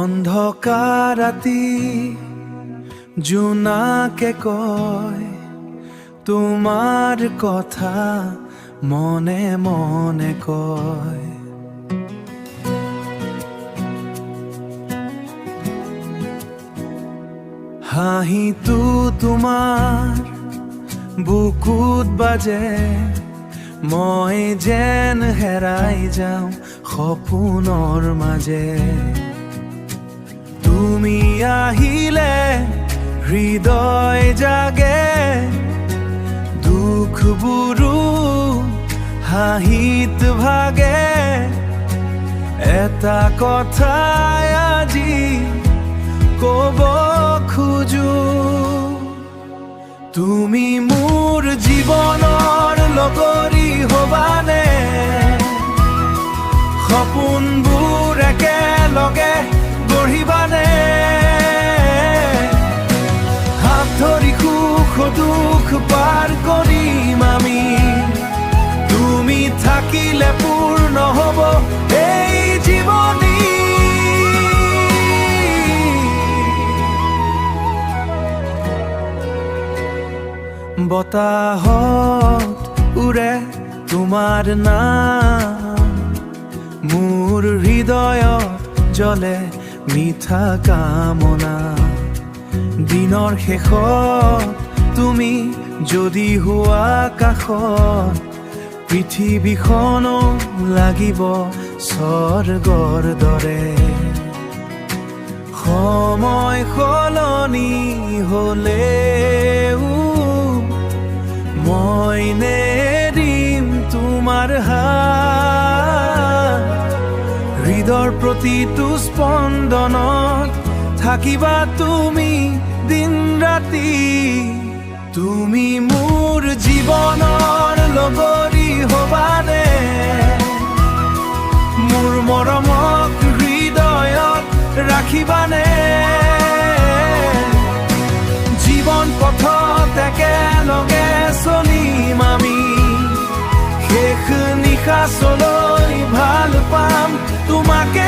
অন্ধকাৰ ৰাতি জোনাকে কয় তোমাৰ কথা মনে মনে কয়। হাঁহিটো তোমাৰ বুকুত বাজে, মই যেন হেৰাই যাওঁ সপোনৰ মাজে। তুমি আহিলে হৃদয় জাগে, দুখবোৰো হাঁহিত ভাগে। এটা কথাই আজি ক'ব খোজো, তুমি মোৰ জীৱনৰ লগৰী হবানে? সপোনবোৰ একেলগে গঢ়িবানে? হাত ধৰি সুখ দুখ পাৰ কৰিম আমি, তুমি থাকিলে পূৰ্ণ হ'ব এই জীৱনী। বতাহত উৰে তোমাৰ নাম, মোৰ হৃদয়ত জ্বলে মিঠা কামনা। দিনৰ শেষত তুমি যদি হোৱা কাষত, পৃথিৱীখনো লাগিব স্বৰ্গৰ দৰে। সময় সলনি হ'লেও মই নেৰিম তোমাৰ হাত। হৃদয়ৰ প্ৰতিটো স্পন্দনত থাকিবা তুমি দিন ৰাতি। তুমি মোৰ জীৱনৰ লগৰী হবানে? মোৰ মৰমক হৃদয়ত ৰাখিবানে? জীৱন পথত একেলগে চলিম আমি, শেষ নিশাছলৈ ভাল পাম তোমাকে